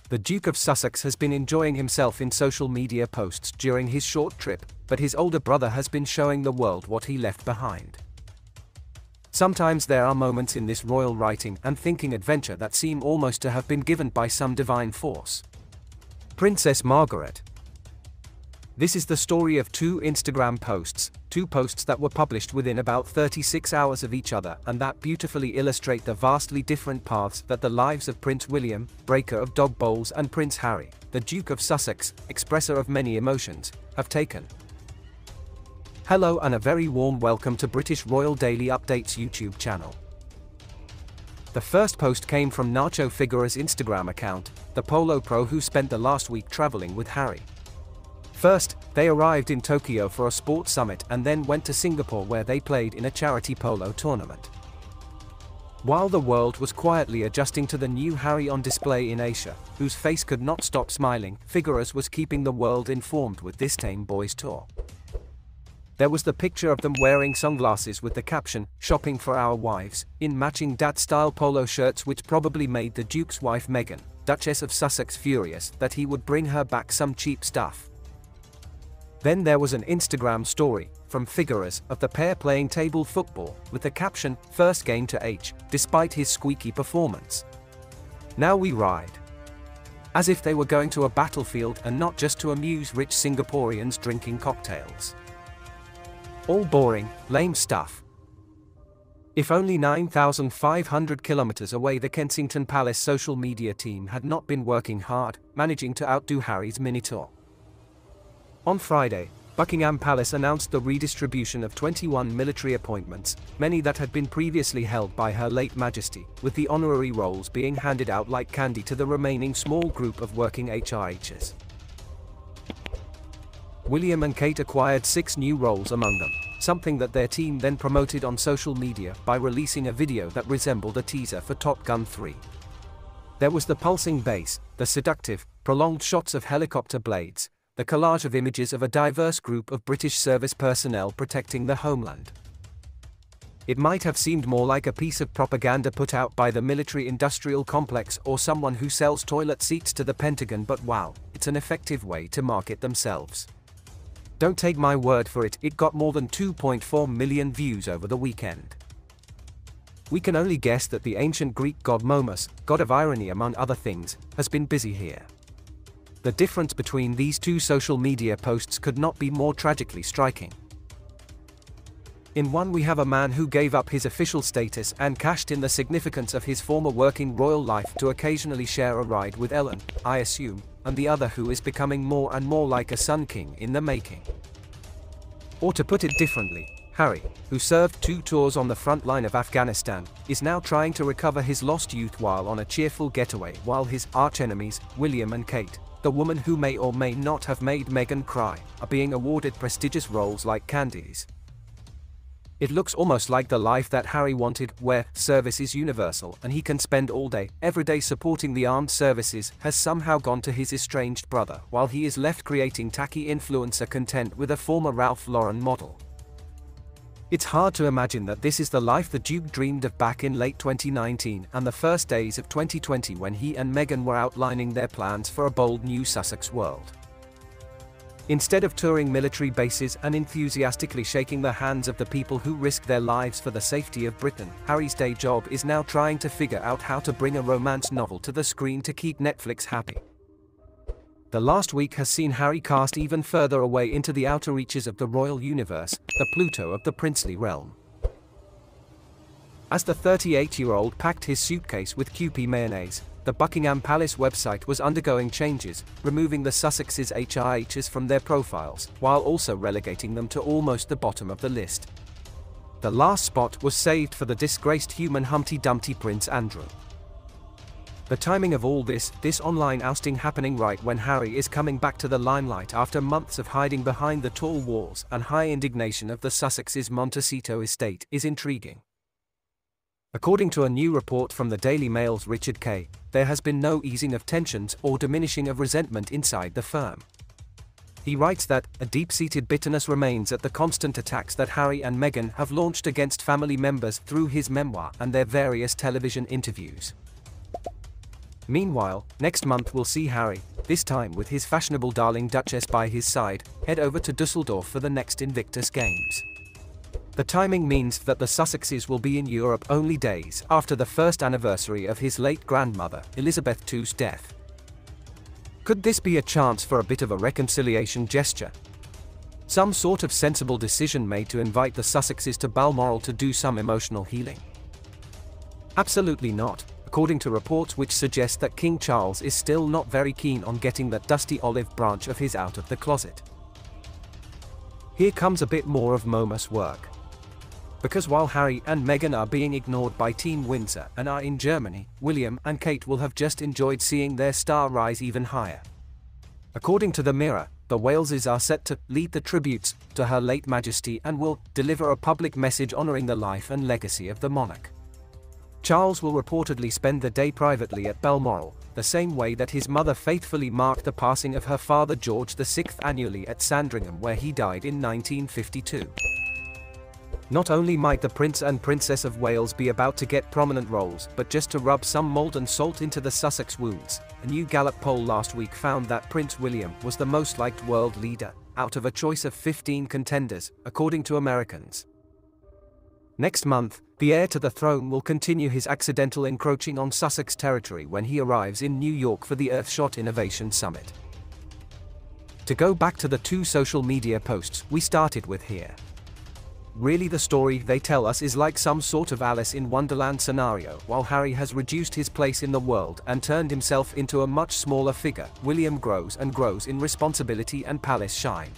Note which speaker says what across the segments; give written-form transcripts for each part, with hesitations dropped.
Speaker 1: The Duke of Sussex has been enjoying himself in social media posts during his short trip, but his older brother has been showing the world what he left behind. Sometimes there are moments in this royal writing and thinking adventure that seem almost to have been given by some divine force. Princess Margaret. This is the story of two Instagram posts, two posts that were published within about 36 hours of each other and that beautifully illustrate the vastly different paths that the lives of Prince William, breaker of dog bowls, and Prince Harry, the Duke of Sussex, expresser of many emotions, have taken. Hello and a very warm welcome to British Royal Daily Updates YouTube channel. The first post came from Nacho Figueroa's Instagram account, the polo pro who spent the last week traveling with Harry. First, they arrived in Tokyo for a sports summit and then went to Singapore where they played in a charity polo tournament. While the world was quietly adjusting to the new Harry on display in Asia, whose face could not stop smiling, Figueroa was keeping the world informed with this tame boys tour. There was the picture of them wearing sunglasses with the caption, "Shopping for our wives," in matching dat-style polo shirts which probably made the Duke's wife Meghan, Duchess of Sussex, furious that he would bring her back some cheap stuff. Then there was an Instagram story, from Figueroa, of the pair playing table football, with the caption, "First game to H, despite his squeaky performance. Now we ride." As if they were going to a battlefield and not just to amuse rich Singaporeans drinking cocktails. All boring, lame stuff. If only 9,500 kilometers away the Kensington Palace social media team had not been working hard, managing to outdo Harry's mini-tour. On Friday, Buckingham Palace announced the redistribution of 21 military appointments, many that had been previously held by Her late Majesty, with the honorary roles being handed out like candy to the remaining small group of working HRHs. William and Kate acquired 6 new roles among them, something that their team then promoted on social media by releasing a video that resembled a teaser for Top Gun 3. There was the pulsing bass, the seductive, prolonged shots of helicopter blades, the collage of images of a diverse group of British service personnel protecting the homeland. It might have seemed more like a piece of propaganda put out by the military-industrial complex or someone who sells toilet seats to the Pentagon, but wow, it's an effective way to market themselves. Don't take my word for it, it got more than 2.4 million views over the weekend. We can only guess that the ancient Greek god Momus, god of irony among other things, has been busy here. The difference between these two social media posts could not be more tragically striking. In one we have a man who gave up his official status and cashed in the significance of his former working royal life to occasionally share a ride with Ellen, I assume, and the other who is becoming more and more like a Sun King in the making. Or to put it differently, Harry, who served 2 tours on the front line of Afghanistan, is now trying to recover his lost youth while on a cheerful getaway, while his arch-enemies, William and Kate, the woman who may or may not have made Meghan cry, are being awarded prestigious roles like candies. It looks almost like the life that Harry wanted, where service is universal and he can spend all day, every day supporting the armed services, has somehow gone to his estranged brother, while he is left creating tacky influencer content with a former Ralph Lauren model. It's hard to imagine that this is the life the Duke dreamed of back in late 2019 and the first days of 2020 when he and Meghan were outlining their plans for a bold new Sussex world. Instead of touring military bases and enthusiastically shaking the hands of the people who risked their lives for the safety of Britain, Harry's day job is now trying to figure out how to bring a romance novel to the screen to keep Netflix happy. The last week has seen Harry cast even further away into the outer reaches of the royal universe, the Pluto of the princely realm. As the 38-year-old packed his suitcase with Kewpie mayonnaise, the Buckingham Palace website was undergoing changes, removing the Sussexes' HRHs from their profiles, while also relegating them to almost the bottom of the list. The last spot was saved for the disgraced human Humpty Dumpty Prince Andrew. The timing of all this online ousting happening right when Harry is coming back to the limelight after months of hiding behind the tall walls and high indignation of the Sussexes' Montecito estate, is intriguing. According to a new report from the Daily Mail's Richard Kay, there has been no easing of tensions or diminishing of resentment inside the firm. He writes that a deep-seated bitterness remains at the constant attacks that Harry and Meghan have launched against family members through his memoir and their various television interviews. Meanwhile, next month we'll see Harry, this time with his fashionable darling Duchess by his side, head over to Dusseldorf for the next Invictus Games. The timing means that the Sussexes will be in Europe only days after the first anniversary of his late grandmother, Elizabeth II's death. Could this be a chance for a bit of a reconciliation gesture? Some sort of sensible decision made to invite the Sussexes to Balmoral to do some emotional healing? Absolutely not, according to reports which suggest that King Charles is still not very keen on getting that dusty olive branch of his out of the closet. Here comes a bit more of Momus work. Because while Harry and Meghan are being ignored by Team Windsor and are in Germany, William and Kate will have just enjoyed seeing their star rise even higher. According to the Mirror, the Waleses are set to lead the tributes to Her late Majesty and will deliver a public message honouring the life and legacy of the monarch. Charles will reportedly spend the day privately at Balmoral, the same way that his mother faithfully marked the passing of her father George VI annually at Sandringham, where he died in 1952. Not only might the Prince and Princess of Wales be about to get prominent roles, but just to rub some molten salt into the Sussex wounds, a new Gallup poll last week found that Prince William was the most liked world leader, out of a choice of 15 contenders, according to Americans. Next month, the heir to the throne will continue his accidental encroaching on Sussex territory when he arrives in New York for the Earthshot Innovation Summit. To go back to the two social media posts we started with here. Really, the story they tell us is like some sort of Alice in Wonderland scenario. While Harry has reduced his place in the world and turned himself into a much smaller figure, William grows and grows in responsibility and palace shine.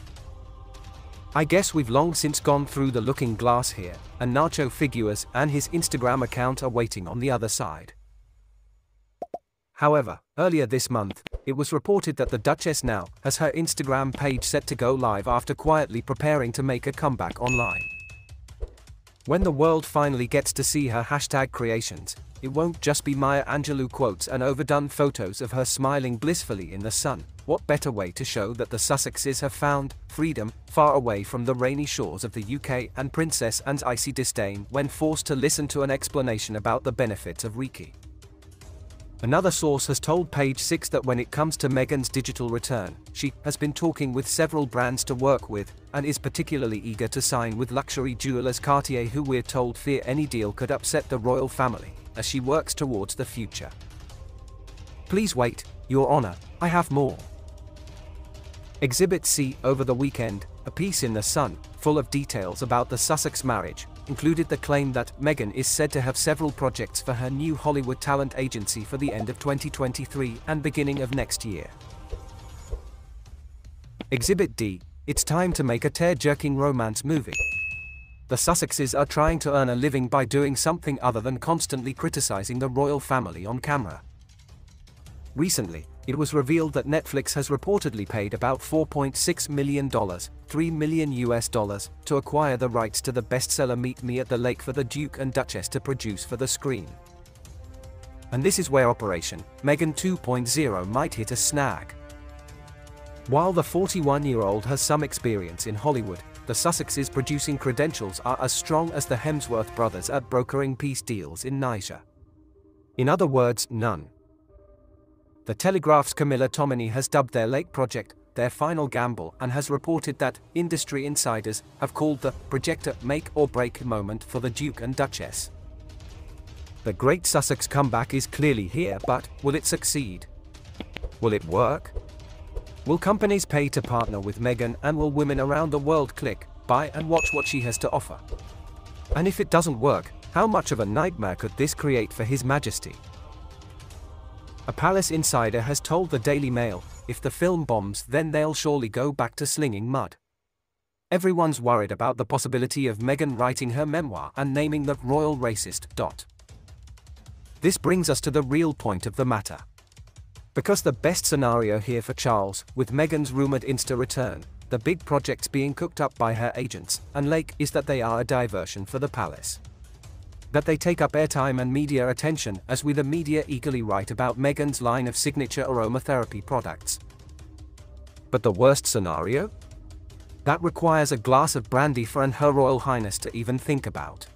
Speaker 1: I guess we've long since gone through the looking glass here, and Nacho Figueres and his Instagram account are waiting on the other side. However, earlier this month, it was reported that the Duchess now has her Instagram page set to go live after quietly preparing to make a comeback online. When the world finally gets to see her hashtag creations, it won't just be Maya Angelou quotes and overdone photos of her smiling blissfully in the sun. What better way to show that the Sussexes have found freedom far away from the rainy shores of the UK and Princess Anne's icy disdain when forced to listen to an explanation about the benefits of Reiki. Another source has told Page 6 that when it comes to Meghan's digital return, she has been talking with several brands to work with, and is particularly eager to sign with luxury jewelers Cartier, who we're told fear any deal could upset the royal family, as she works towards the future. Please wait, Your Honor, I have more. Exhibit C over the weekend, a piece in The Sun, full of details about the Sussex marriage, included the claim that Meghan is said to have several projects for her new Hollywood talent agency for the end of 2023 and beginning of next year. Exhibit D, it's time to make a tear-jerking romance movie. The Sussexes are trying to earn a living by doing something other than constantly criticizing the royal family on camera. Recently, it was revealed that Netflix has reportedly paid about $4.6 million, $3 million, to acquire the rights to the bestseller Meet Me at the Lake for the Duke and Duchess to produce for the screen. And this is where Operation Meghan 2.0 might hit a snag. While the 41-year-old has some experience in Hollywood, the Sussexes' producing credentials are as strong as the Hemsworth brothers at brokering peace deals in Niger. In other words, none. The Telegraph's Camilla Tominey has dubbed their Lake project their final gamble and has reported that industry insiders have called the project a make-or-break moment for the Duke and Duchess. The Great Sussex comeback is clearly here, but will it succeed? Will it work? Will companies pay to partner with Meghan, and will women around the world click, buy and watch what she has to offer? And if it doesn't work, how much of a nightmare could this create for His Majesty? A palace insider has told the Daily Mail, if the film bombs, then they'll surely go back to slinging mud. Everyone's worried about the possibility of Meghan writing her memoir and naming the royal racist. This brings us to the real point of the matter. Because the best scenario here for Charles, with Meghan's rumored Insta return, the big projects being cooked up by her agents and Lake, is that they are a diversion for the palace. That they take up airtime and media attention, as we the media eagerly write about Meghan's line of signature aromatherapy products. But the worst scenario? That requires a glass of brandy for Her Royal Highness to even think about.